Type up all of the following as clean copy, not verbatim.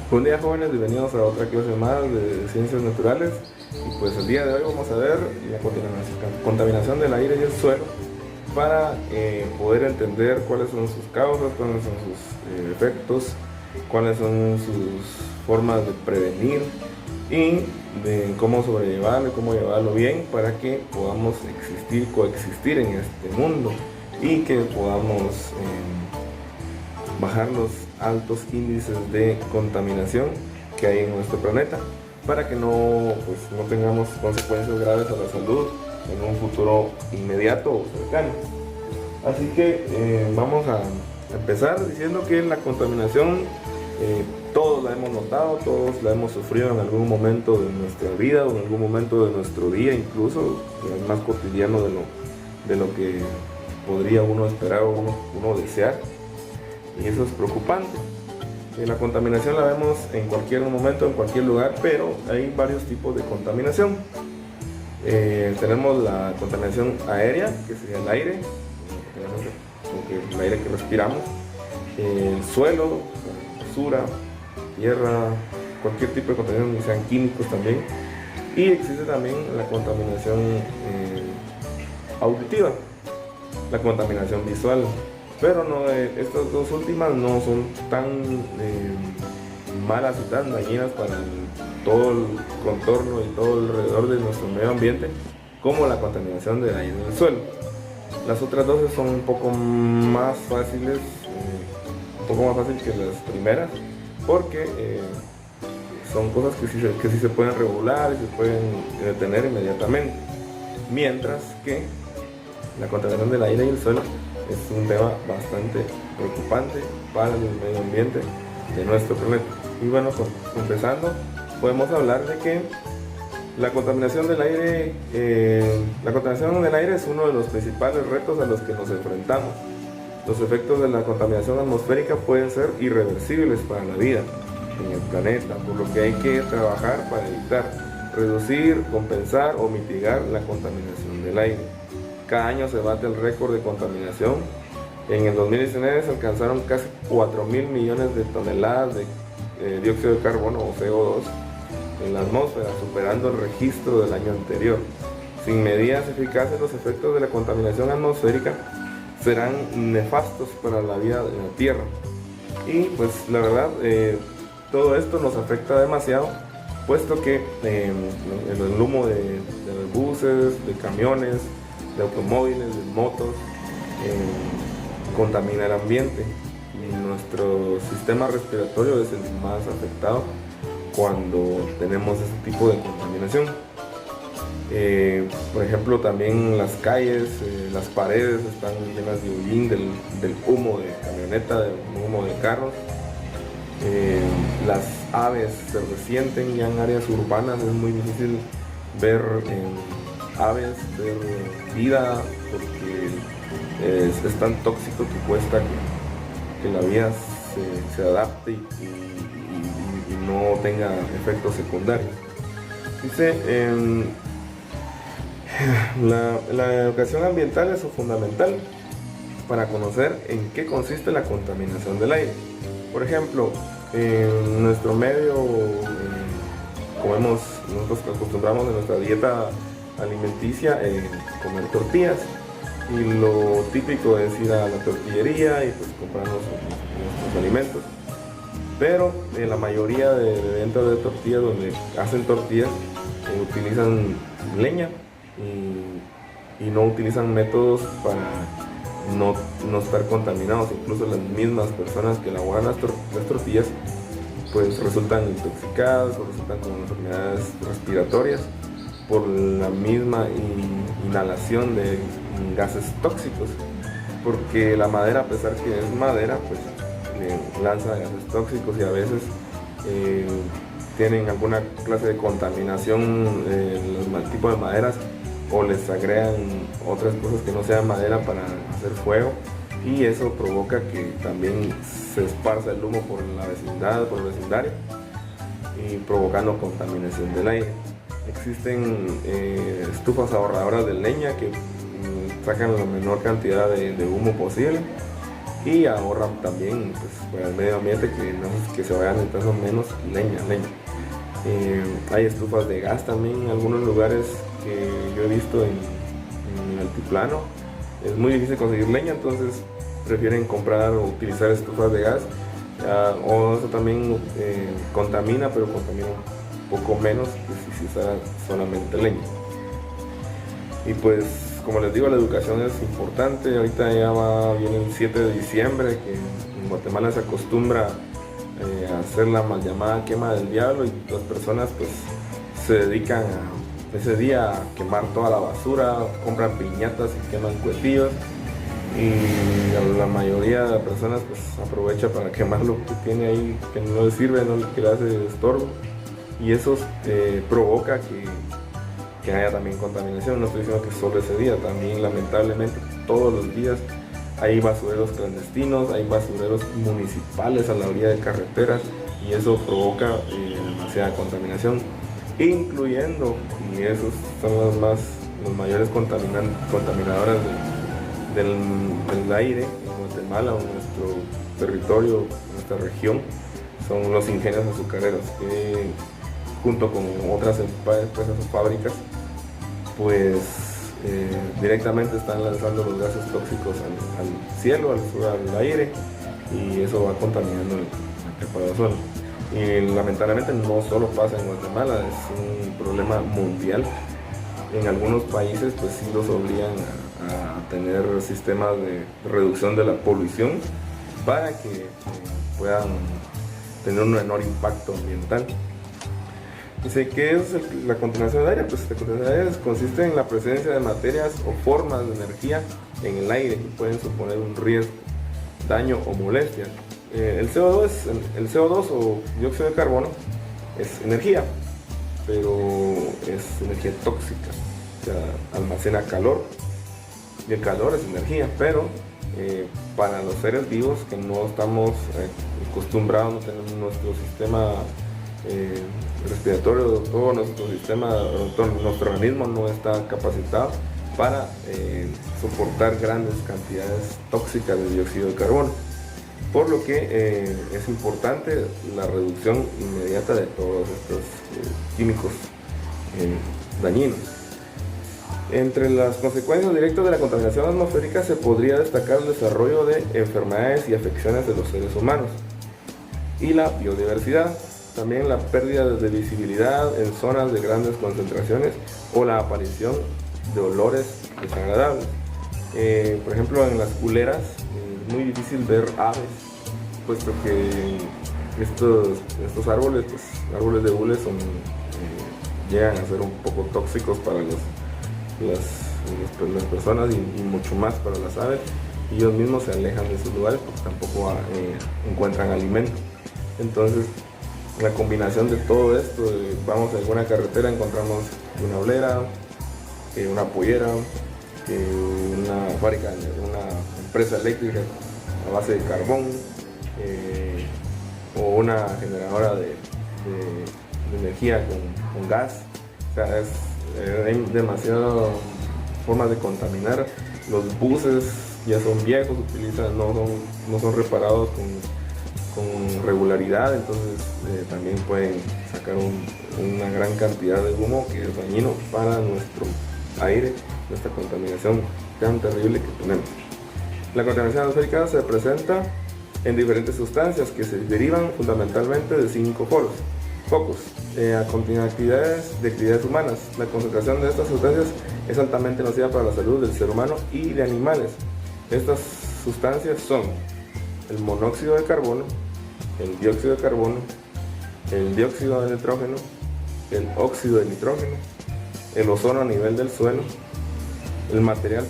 Buen día, jóvenes, bienvenidos a otra clase más de ciencias naturales. Y pues el día de hoy vamos a ver la contaminación del aire y el suelo para poder entender cuáles son sus causas, cuáles son sus efectos, cuáles son sus formas de prevenir y de cómo sobrellevarlo y cómo llevarlo bien para que podamos existir, coexistir en este mundo y que podamos bajar los altos índices de contaminación que hay en nuestro planeta para que no tengamos consecuencias graves a la salud en un futuro inmediato o cercano. Así que vamos a empezar diciendo que la contaminación todos la hemos notado, todos la hemos sufrido en algún momento de nuestra vida o en algún momento de nuestro día, incluso es más cotidiano de lo que podría uno esperar o uno desear. Y eso es preocupante. La contaminación la vemos en cualquier momento, en cualquier lugar, pero hay varios tipos de contaminación. Tenemos la contaminación aérea, que sería el aire, el aire que respiramos, el suelo, basura, tierra, cualquier tipo de contaminación, sean químicos también. Y existe también la contaminación auditiva, la contaminación visual. Pero estas dos últimas no son tan malas y tan dañinas para todo el contorno y todo alrededor de nuestro medio ambiente como la contaminación del aire y del suelo. Las otras dos son un poco más fáciles, que las primeras, porque son cosas que sí se pueden regular y se pueden detener inmediatamente, mientras que la contaminación del aire y el suelo es un tema bastante preocupante para el medio ambiente de nuestro planeta. Y bueno, empezando, podemos hablar de que la contaminación del aire es uno de los principales retos a los que nos enfrentamos. Los efectos de la contaminación atmosférica pueden ser irreversibles para la vida en el planeta, por lo que hay que trabajar para evitar, reducir, compensar o mitigar la contaminación del aire. Cada año se bate el récord de contaminación. En el 2019 se alcanzaron casi 4.000 millones de toneladas de dióxido de carbono o CO2 en la atmósfera, superando el registro del año anterior. Sin medidas eficaces, los efectos de la contaminación atmosférica serán nefastos para la vida en la Tierra. Y pues la verdad, todo esto nos afecta demasiado, puesto que el humo de buses, de camiones, de automóviles, de motos, contamina el ambiente y nuestro sistema respiratorio es el más afectado cuando tenemos este tipo de contaminación. Por ejemplo, también las calles, las paredes están llenas de hollín del humo de camioneta, del humo de carros. Las aves se resienten ya en áreas urbanas, es muy difícil ver aves, ver vida, porque es tan tóxico que cuesta que la vida se adapte y no tenga efectos secundarios. Dice, la educación ambiental es fundamental para conocer en qué consiste la contaminación del aire. Por ejemplo, en nuestro medio, nosotros acostumbramos en nuestra dieta alimenticia comer tortillas, y lo típico es ir a la tortillería y pues comprar nuestros alimentos, pero la mayoría de ventas de tortillas donde hacen tortillas utilizan leña y no utilizan métodos para no estar contaminados. Incluso las mismas personas que elaboran las tortillas pues resultan intoxicadas o resultan con enfermedades respiratorias por la misma inhalación de gases tóxicos, porque la madera, a pesar que es madera, pues lanza gases tóxicos y a veces tienen alguna clase de contaminación los tipos de maderas, o les agregan otras cosas que no sean madera para hacer fuego, y eso provoca que también se esparza el humo por la vecindad, por el vecindario, y provocando contaminación del aire. Existen estufas ahorradoras de leña que sacan la menor cantidad de humo posible, y ahorran también pues, para el medio ambiente que se vaya necesitando menos leña. Hay estufas de gas también en algunos lugares que yo he visto en el altiplano. Es muy difícil conseguir leña, entonces prefieren comprar o utilizar estufas de gas. O eso también contamina, pero contamina un poco menos que si se usara solamente leña. Y pues, como les digo, la educación es importante. Ahorita viene el 7 de diciembre, que en Guatemala se acostumbra a hacer la mal llamada quema del diablo, y las personas pues se dedican ese día a quemar toda la basura, compran piñatas y queman cuetillos, y la mayoría de las personas pues aprovecha para quemar lo que tiene ahí que no le sirve, que le hace estorbo, y eso provoca que haya también contaminación. No estoy diciendo que solo ese día, también lamentablemente todos los días hay basureros clandestinos, hay basureros municipales a la orilla de carreteras, y eso provoca demasiada contaminación, incluyendo, y esos son los mayores contaminadores del aire en Guatemala o en nuestro territorio, en nuestra región, son los ingenios azucareros, que junto con otras empresas o fábricas pues directamente están lanzando los gases tóxicos al cielo, al aire, y eso va contaminando el capa de ozono. Y lamentablemente no solo pasa en Guatemala, es un problema mundial. En algunos países pues sí los obligan a tener sistemas de reducción de la polución para que puedan tener un menor impacto ambiental. Dice, ¿qué es la contaminación del aire? Pues la contaminación del aire consiste en la presencia de materias o formas de energía en el aire que pueden suponer un riesgo, daño o molestia. El CO2 o dióxido de carbono es energía, pero es energía tóxica, o sea, almacena calor, y el calor es energía, pero para los seres vivos que no estamos acostumbrados, no tenemos nuestro sistema respiratorio, todo nuestro sistema, nuestro organismo no está capacitado para soportar grandes cantidades tóxicas de dióxido de carbono, por lo que es importante la reducción inmediata de todos estos químicos dañinos. Entre las consecuencias directas de la contaminación atmosférica se podría destacar el desarrollo de enfermedades y afecciones de los seres humanos y la biodiversidad. También la pérdida de visibilidad en zonas de grandes concentraciones o la aparición de olores desagradables. Por ejemplo, en las culeras es muy difícil ver aves, puesto que estos árboles, pues, árboles de hule llegan a ser un poco tóxicos para las personas y mucho más para las aves. Y ellos mismos se alejan de esos lugares porque tampoco encuentran alimento. Entonces, la combinación de todo esto, vamos a alguna carretera, encontramos una oblera, una pollera, una fábrica, una empresa eléctrica a base de carbón, o una generadora de energía con gas. O sea, hay demasiadas formas de contaminar. Los buses ya son viejos, no son reparados con regularidad, entonces también pueden sacar una gran cantidad de humo que es dañino para nuestro aire, nuestra contaminación tan terrible que tenemos. La contaminación atmosférica se presenta en diferentes sustancias que se derivan fundamentalmente de 5 focos. A continuación, actividades humanas. La concentración de estas sustancias es altamente nociva para la salud del ser humano y de animales. Estas sustancias son el monóxido de carbono, el dióxido de carbono, el dióxido de nitrógeno, el óxido de nitrógeno, el ozono a nivel del suelo, el material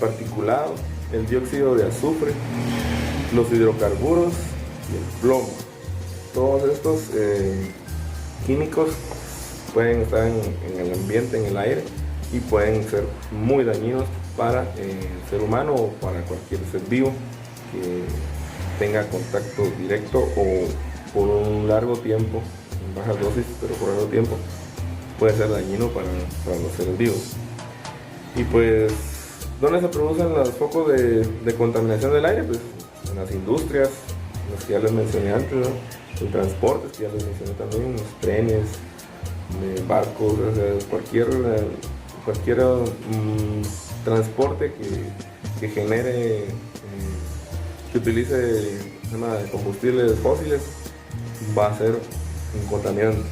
particulado, el dióxido de azufre, los hidrocarburos y el plomo. Todos estos químicos pueden estar en el ambiente, en el aire, y pueden ser muy dañinos para el ser humano o para cualquier ser vivo que tenga contacto directo o por un largo tiempo, en bajas dosis, pero por largo tiempo, puede ser dañino para los seres vivos. Y pues, ¿dónde se producen los focos de contaminación del aire? Pues las industrias, los que ya les mencioné antes, ¿no? El transporte, que ya les mencioné también, los trenes, barcos, o sea, cualquier transporte que genere, que utilice combustibles fósiles, va a ser un contaminante.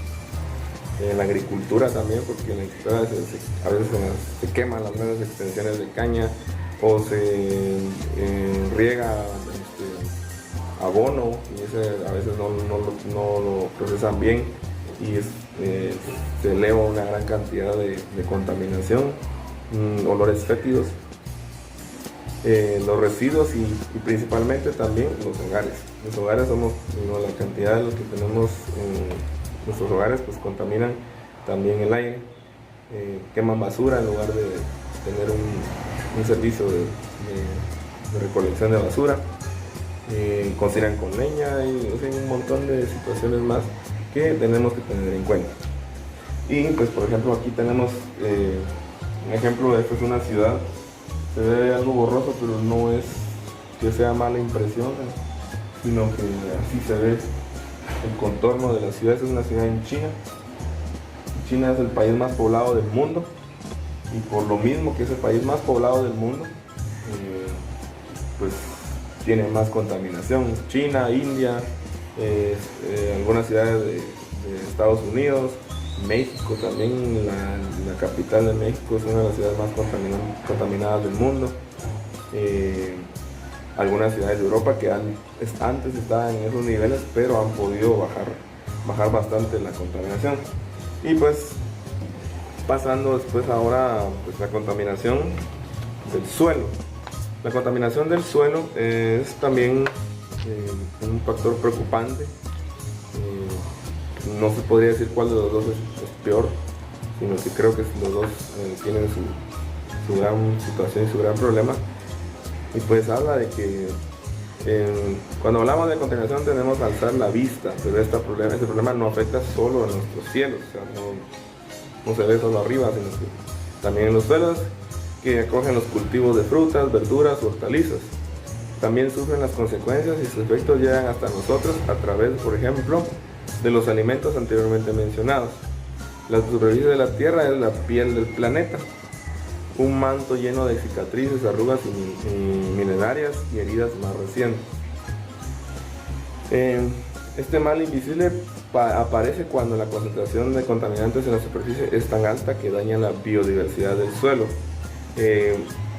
En la agricultura también, porque en la agricultura a veces se queman las nuevas extensiones de caña o se riega abono y ese a veces no lo procesan bien y se eleva una gran cantidad de contaminación, olores fétidos, los residuos y principalmente también los hogares. Los hogares somos, la cantidad de los que tenemos en nuestros hogares pues contaminan también el aire, queman basura en lugar de tener un servicio de recolección de basura, cocinan con leña y un montón de situaciones más que tenemos que tener en cuenta. Y pues por ejemplo aquí tenemos un ejemplo, esto es una ciudad, se ve algo borroso pero no es que sea mala impresión, sino que así se ve el contorno de la ciudad. Es una ciudad en China. China es el país más poblado del mundo y por lo mismo que es el país más poblado del mundo, pues tiene más contaminación. China, India, algunas ciudades de Estados Unidos, México también, la capital de México es una de las ciudades más contaminadas del mundo. Algunas ciudades de Europa que antes estaban en esos niveles, pero han podido bajar bastante la contaminación. Y pues pasando después ahora pues, la contaminación del suelo. La contaminación del suelo es también un factor preocupante. No se podría decir cuál de los dos es peor, sino que creo que los dos tienen su gran situación y su gran problema. Y pues habla de que cuando hablamos de contaminación tenemos que alzar la vista, pero este problema no afecta solo a nuestros cielos, o sea, no se ve solo arriba, sino que también en los suelos que acogen los cultivos de frutas, verduras, hortalizas. También sufren las consecuencias y sus efectos llegan hasta nosotros a través, por ejemplo, de los alimentos anteriormente mencionados. La superficie de la Tierra es la piel del planeta, un manto lleno de cicatrices, arrugas y milenarias y heridas más recientes. Este mal invisible aparece cuando la concentración de contaminantes en la superficie es tan alta que daña la biodiversidad del suelo.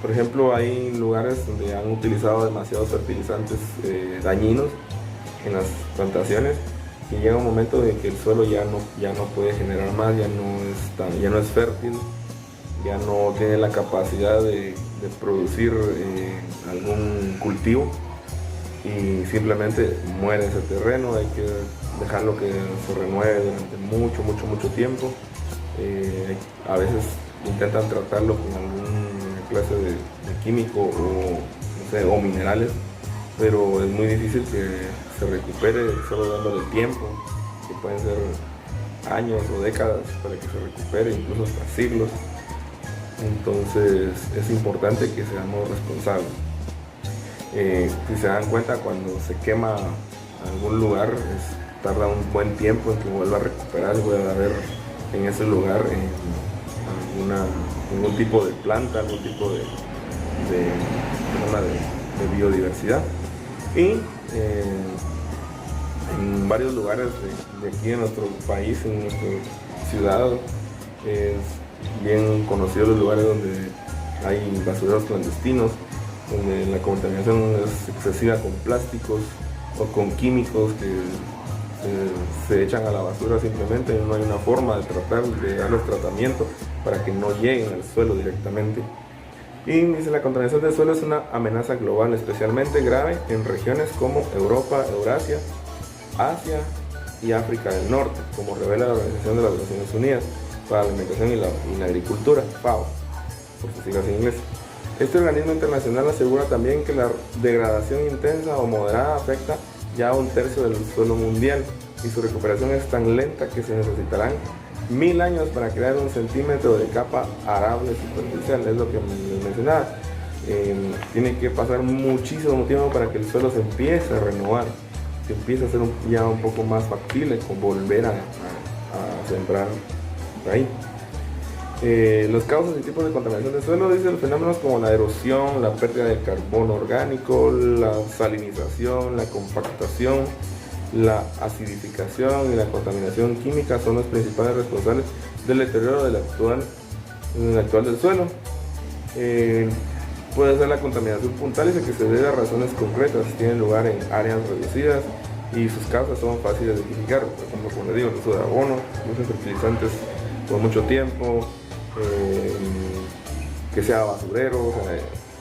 Por ejemplo, hay lugares donde han utilizado demasiados fertilizantes dañinos en las plantaciones y llega un momento en que el suelo ya no puede generar más, ya no es fértil, ya no tiene la capacidad de producir algún cultivo y simplemente muere ese terreno. Hay que dejarlo que se renueve durante mucho tiempo. A veces intentan tratarlo con alguna clase de químico o minerales, pero es muy difícil que se recupere solo dándole tiempo, que pueden ser años o décadas para que se recupere, incluso hasta siglos. Entonces es importante que seamos responsables. Si se dan cuenta, cuando se quema algún lugar, tarda un buen tiempo en que vuelva a recuperar y vuelva a haber en ese lugar algún tipo de planta, algún tipo de biodiversidad. Y en varios lugares de aquí en nuestro país, en nuestra ciudad, es bien conocidos los lugares donde hay basureros clandestinos, donde la contaminación es excesiva con plásticos o con químicos que se echan a la basura simplemente. No hay una forma de darles tratamiento para que no lleguen al suelo directamente. Y dice, la contaminación del suelo es una amenaza global, especialmente grave en regiones como Europa, Eurasia, Asia y África del Norte, como revela la Organización de las Naciones Unidas para la Alimentación y la Agricultura, FAO, por sus siglas en inglés. Este organismo internacional asegura también que la degradación intensa o moderada afecta ya a 1/3 del suelo mundial y su recuperación es tan lenta que se necesitarán 1000 años para crear 1 centímetro de capa arable superficial. Es lo que les mencionaba. tiene que pasar muchísimo tiempo para que el suelo se empiece a renovar, que empiece a ser ya un poco más factible con volver a sembrar ahí. Los causas y tipos de contaminación del suelo, dice, los fenómenos como la erosión, la pérdida de carbono orgánico, la salinización, la compactación, la acidificación y la contaminación química son los principales responsables del deterioro actual del suelo. Puede ser la contaminación puntual, dice que se debe a razones concretas, tienen lugar en áreas reducidas y sus causas son fáciles de identificar, por ejemplo, como les digo, el uso de abonos, muchos fertilizantes por mucho tiempo, que sea basurero, o sea,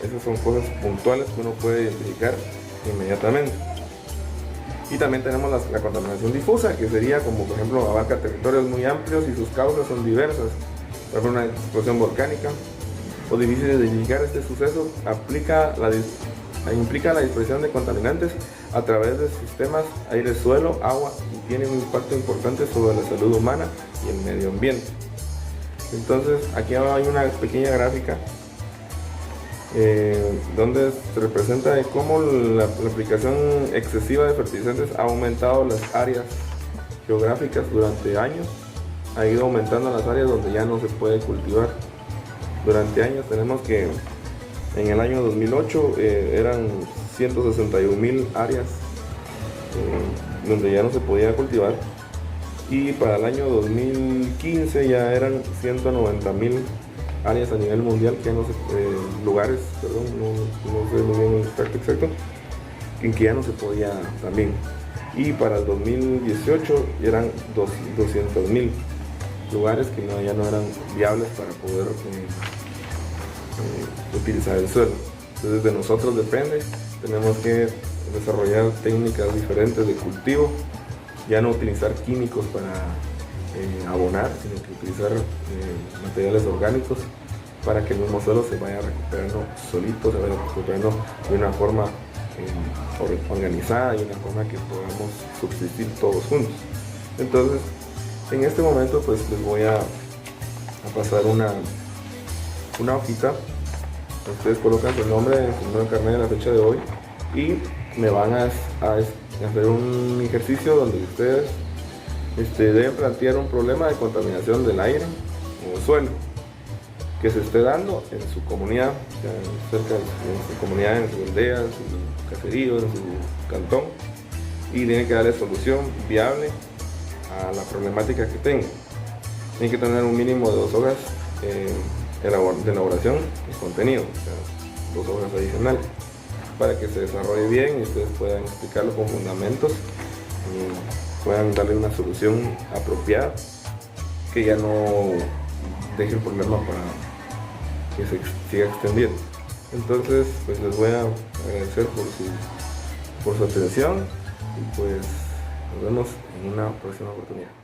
esas son cosas puntuales que uno puede identificar inmediatamente. Y también tenemos la contaminación difusa, que sería como, por ejemplo, abarca territorios muy amplios y sus causas son diversas. Por ejemplo, una explosión volcánica o difícil de identificar. Este suceso implica la dispersión de contaminantes a través de sistemas aire, suelo, agua y tiene un impacto importante sobre la salud humana y el medio ambiente. Entonces aquí hay una pequeña gráfica donde se representa de cómo la aplicación excesiva de fertilizantes ha aumentado las áreas geográficas durante años, ha ido aumentando las áreas donde ya no se puede cultivar. Durante años tenemos que en el año 2008 eran 161.000 áreas donde ya no se podía cultivar, y para el año 2015 ya eran 190.000 áreas a nivel mundial, que ya no se, lugares, perdón, no sé muy bien exacto, en que ya no se podía también. Y para el 2018 eran 200.000 lugares que ya no eran viables para poder utilizar el suelo. Entonces de nosotros depende, tenemos que desarrollar técnicas diferentes de cultivo, ya no utilizar químicos para abonar, sino que utilizar materiales orgánicos para que el mismo suelo se vaya recuperando solito, se vaya recuperando de una forma organizada y una forma que podamos subsistir todos juntos. Entonces, en este momento pues les voy a pasar una hojita. Ustedes colocan su nombre en su número de carnet de la fecha de hoy y me van a hacer un ejercicio donde ustedes deben plantear un problema de contaminación del aire o del suelo que se esté dando en su comunidad, cerca de su comunidad, en su aldea, en su caserío, en su cantón, y tienen que darle solución viable a la problemática que tengan. Tienen que tener un mínimo de 2 hojas de elaboración y contenido, o sea, 2 hojas adicionales, para que se desarrolle bien y ustedes puedan explicarlo con fundamentos y puedan darle una solución apropiada que ya no deje el problema para que se siga extendiendo. Entonces pues les voy a agradecer por su atención y pues nos vemos en una próxima oportunidad.